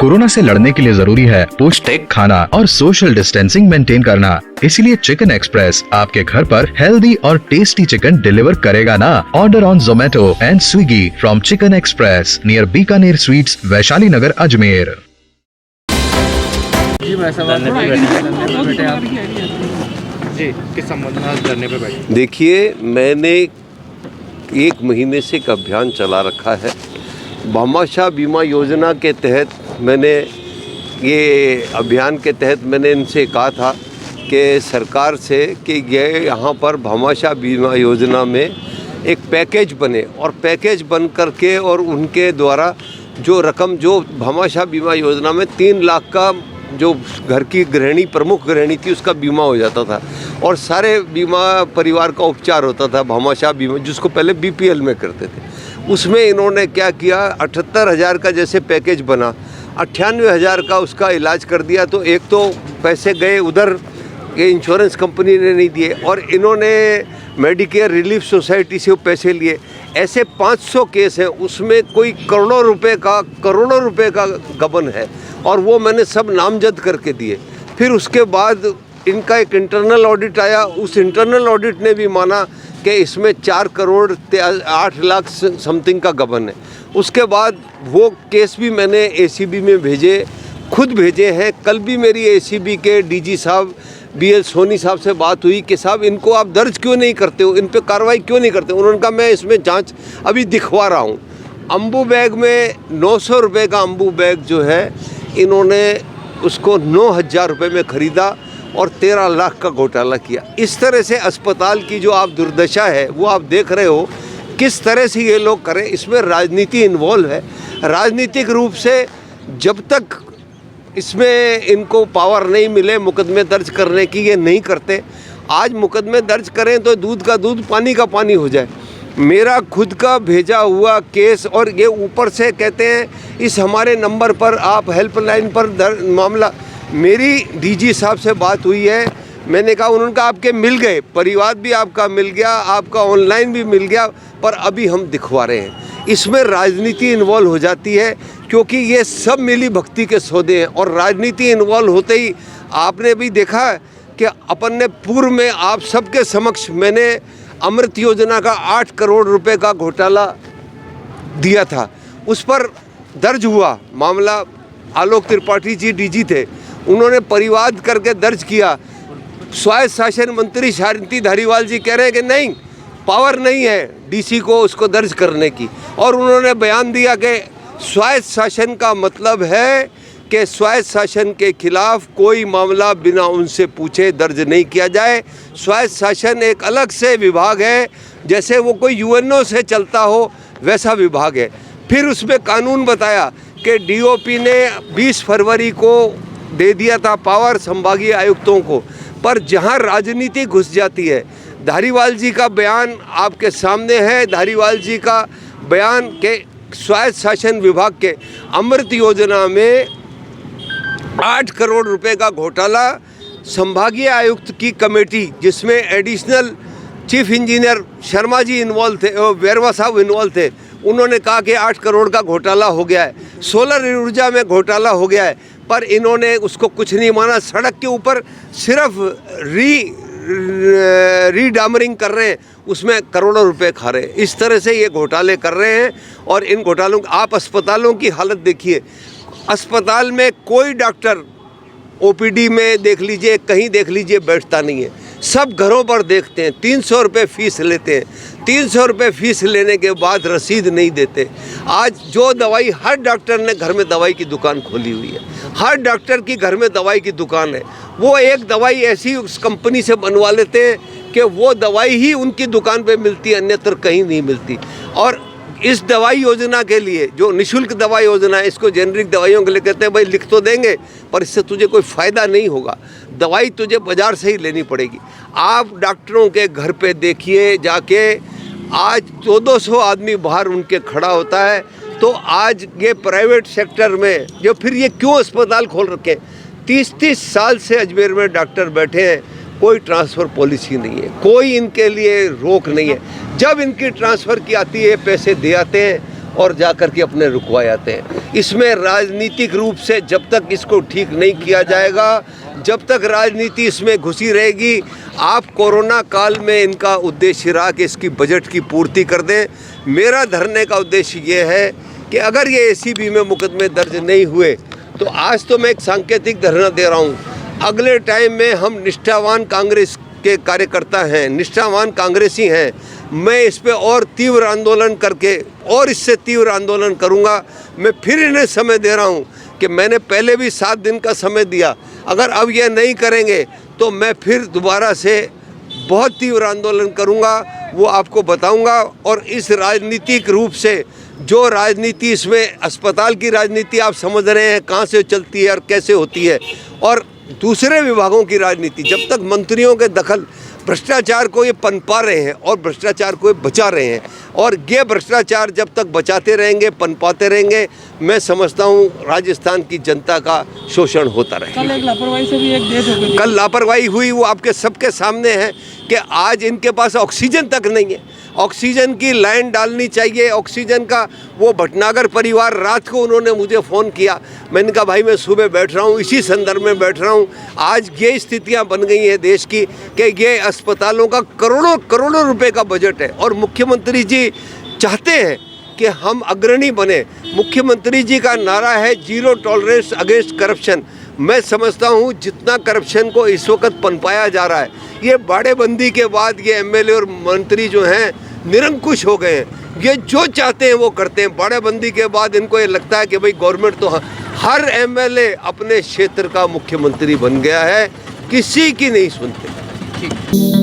Corona से लड़ने के लिए जरूरी है पौष्टिक खाना और सोशल डिस्टेंसिंग मेंटेन करना। इसीलिए चिकन एक्सप्रेस आपके घर पर हेल्दी और टेस्टी चिकन डिलीवर करेगा ना। Order on Zomato and Swiggy from chicken express near Bikaner sweets, Vaishali Nagar, Ajmer. जी, किस संबंध में धरने पे बैठे? देखिए, मैंने 1 महीने से एक अभियान चला रखा है। भामाशाह बीमा योजना के तहत ये अभियान के तहत मैंने इनसे कहा था कि सरकार से कि ये यहाँ पर भामाशाह बीमा योजना में एक पैकेज बने और पैकेज बन करके और उनके द्वारा जो रकम जो भामाशाह बीमा योजना में 3 लाख का जो घर की गृहिणी, प्रमुख गृहिणी थी, उसका बीमा हो जाता था और सारे बीमा परिवार का उपचार होता था। भामाशाह बीमा जिसको पहले बीपीएल में करते थे, उसमें इन्होंने क्या किया, 78,000 का जैसे पैकेज बना, 98,000 का उसका इलाज कर दिया। तो एक तो पैसे गए उधर, ये इंश्योरेंस कंपनी ने नहीं दिए और इन्होंने मेडिकेयर रिलीफ सोसाइटी से वो पैसे लिए। ऐसे 500 केस हैं, उसमें कोई करोड़ों रुपए का गबन है और वो मैंने सब नामजद करके दिए। फिर उसके बाद इनका एक इंटरनल ऑडिट आया, उस इंटरनल ऑडिट ने भी माना कि इसमें 4 करोड़ 8 लाख समथिंग का गबन है। उसके बाद वो केस भी मैंने एसीबी में खुद भेजे हैं। कल भी मेरी एसीबी के डीजी साहब BL सोनी साहब से बात हुई कि साहब इनको आप दर्ज क्यों नहीं करते हो, इन पे कार्रवाई क्यों नहीं करते हो। उन्होंने कहा मैं इसमें जांच अभी दिखवा रहा हूँ। अम्बू बैग में 900 रुपये का अम्बू बैग जो है, इन्होंने उसको 9,000 रुपये में ख़रीदा और 13 लाख का घोटाला किया। इस तरह से अस्पताल की जो आप दुर्दशा है वो आप देख रहे हो किस तरह से ये लोग करें। इसमें राजनीति इन्वॉल्व है। राजनीतिक रूप से जब तक इसमें इनको पावर नहीं मिले मुकदमे दर्ज करने की, ये नहीं करते। आज मुकदमे दर्ज करें तो दूध का दूध पानी का पानी हो जाए। मेरा खुद का भेजा हुआ केस और ये ऊपर से कहते हैं इस हमारे नंबर पर आप हेल्पलाइन पर मामला। मेरी डीजी साहब से बात हुई है, मैंने कहा, उन्होंने कहा आपके मिल गए, परिवाद भी आपका मिल गया, आपका ऑनलाइन भी मिल गया, पर अभी हम दिखवा रहे हैं। इसमें राजनीति इन्वॉल्व हो जाती है क्योंकि ये सब मिली भक्ति के सौदे हैं और राजनीति इन्वॉल्व होते ही आपने भी देखा कि अपन ने पूर्व में आप सबके समक्ष मैंने अमृत योजना का 8 करोड़ रुपए का घोटाला दिया था, उस पर दर्ज हुआ मामला। आलोक त्रिपाठी जी डीजी थे, उन्होंने परिवाद करके दर्ज किया। स्वायत्त शासन मंत्री शांति धारीवाल जी कह रहे हैं कि नहीं, पावर नहीं है डीसी को उसको दर्ज करने की, और उन्होंने बयान दिया कि स्वायत्त शासन का मतलब है कि स्वायत्त शासन के खिलाफ कोई मामला बिना उनसे पूछे दर्ज नहीं किया जाए। स्वायत्त शासन एक अलग से विभाग है, जैसे वो कोई यूएनओ से चलता हो वैसा विभाग है। फिर उसमें कानून बताया कि डीओपी ने 20 फरवरी को दे दिया था पावर संभागीय आयुक्तों को, पर जहां राजनीति घुस जाती है, धारीवाल जी का बयान आपके सामने है। धारीवाल जी का बयान के स्वायत्त शासन विभाग के अमृत योजना में 8 करोड़ रुपए का घोटाला, संभागीय आयुक्त की कमेटी जिसमें additional chief engineer Sharma ji involve थे, वेरवा साहब इन्वॉल्व थे, उन्होंने कहा कि 8 करोड़ का घोटाला हो गया है। सोलर ऊर्जा में घोटाला हो गया है, पर इन्होंने उसको कुछ नहीं माना। सड़क के ऊपर सिर्फ रीडामरिंग कर रहे हैं, उसमें करोड़ों रुपए खा रहे हैं। इस तरह से ये घोटाले कर रहे हैं। और इन घोटालों आप अस्पतालों की हालत देखिए, अस्पताल में कोई डॉक्टर ओपीडी में देख लीजिए, कहीं देख लीजिए, बैठता नहीं है। सब घरों पर देखते हैं, 300 रुपये फीस लेते हैं। 300 रुपये फीस लेने के बाद रसीद नहीं देते। आज जो दवाई, हर डॉक्टर ने घर में दवाई की दुकान खोली हुई है, हर डॉक्टर की घर में दवाई की दुकान है। वो एक दवाई ऐसी उस कंपनी से बनवा लेते हैं कि वो दवाई ही उनकी दुकान पे मिलती है, अन्यत्र कहीं नहीं मिलती। और इस दवाई योजना के लिए जो निःशुल्क दवाई योजना है, इसको जेनरिक दवाइयों के लिए कहते हैं भाई लिख तो देंगे पर इससे तुझे कोई फ़ायदा नहीं होगा, दवाई तुझे बाज़ार से ही लेनी पड़ेगी। आप डॉक्टरों के घर पे देखिए जाके, आज 200 आदमी बाहर उनके खड़ा होता है। तो आज ये प्राइवेट सेक्टर में जो फिर ये क्यों अस्पताल खोल रखे, 30-30 साल से अजमेर में डॉक्टर बैठे हैं, कोई ट्रांसफ़र पॉलिसी नहीं है, कोई इनके लिए रोक नहीं है। जब इनकी ट्रांसफ़र की आती है पैसे दे आते हैं और जा कर के अपने रुकवाए आते हैं। इसमें राजनीतिक रूप से जब तक इसको ठीक नहीं किया जाएगा, जब तक राजनीति इसमें घुसी रहेगी, आप कोरोना काल में इनका उद्देश्य रहा कि इसकी बजट की पूर्ति कर दें। मेरा धरने का उद्देश्य ये है कि अगर ये एसीबी में मुकदमे दर्ज नहीं हुए तो आज तो मैं एक सांकेतिक धरना दे रहा हूँ, अगले टाइम में हम निष्ठावान कांग्रेस के कार्यकर्ता हैं, निष्ठावान कांग्रेसी हैं, मैं इस पे और तीव्र आंदोलन करके और इससे तीव्र आंदोलन करूंगा। मैं फिर इन्हें समय दे रहा हूं कि मैंने पहले भी 7 दिन का समय दिया, अगर अब ये नहीं करेंगे तो मैं फिर दोबारा से बहुत तीव्र आंदोलन करूंगा, वो आपको बताऊंगा। और इस राजनीतिक रूप से जो राजनीति, इसमें अस्पताल की राजनीति आप समझ रहे हैं कहाँ से चलती है और कैसे होती है, और दूसरे विभागों की राजनीति, जब तक मंत्रियों के दखल भ्रष्टाचार को ये पनपा रहे हैं और भ्रष्टाचार को ये बचा रहे हैं, और ये भ्रष्टाचार जब तक बचाते रहेंगे, पनपाते रहेंगे, मैं समझता हूँ राजस्थान की जनता का शोषण होता रहेगा। कल एक लापरवाही से भी एक डेथ हो गई। कल लापरवाही हुई, वो आपके सबके सामने है कि आज इनके पास ऑक्सीजन तक नहीं है। ऑक्सीजन की लाइन डालनी चाहिए, ऑक्सीजन का वो भटनागर परिवार, रात को उन्होंने मुझे फ़ोन किया, मैंने कहा भाई मैं सुबह बैठ रहा हूँ, इसी संदर्भ में बैठ रहा हूँ। आज ये स्थितियाँ बन गई हैं देश की कि ये अस्पतालों का करोड़ों करोड़ों रुपए का बजट है और मुख्यमंत्री जी चाहते हैं कि हम अग्रणी बने। मुख्यमंत्री जी का नारा है जीरो टॉलरेंस अगेंस्ट करप्शन। मैं समझता हूँ जितना करप्शन को इस वक्त पनपाया जा रहा है, ये बाड़ेबंदी के बाद ये एमएलए और मंत्री जो हैं निरंकुश हो गए हैं। ये जो चाहते हैं वो करते हैं। बाड़ेबंदी के बाद इनको ये लगता है कि भाई गवर्नमेंट तो हर एमएलए अपने क्षेत्र का मुख्यमंत्री बन गया है, किसी की नहीं सुनते।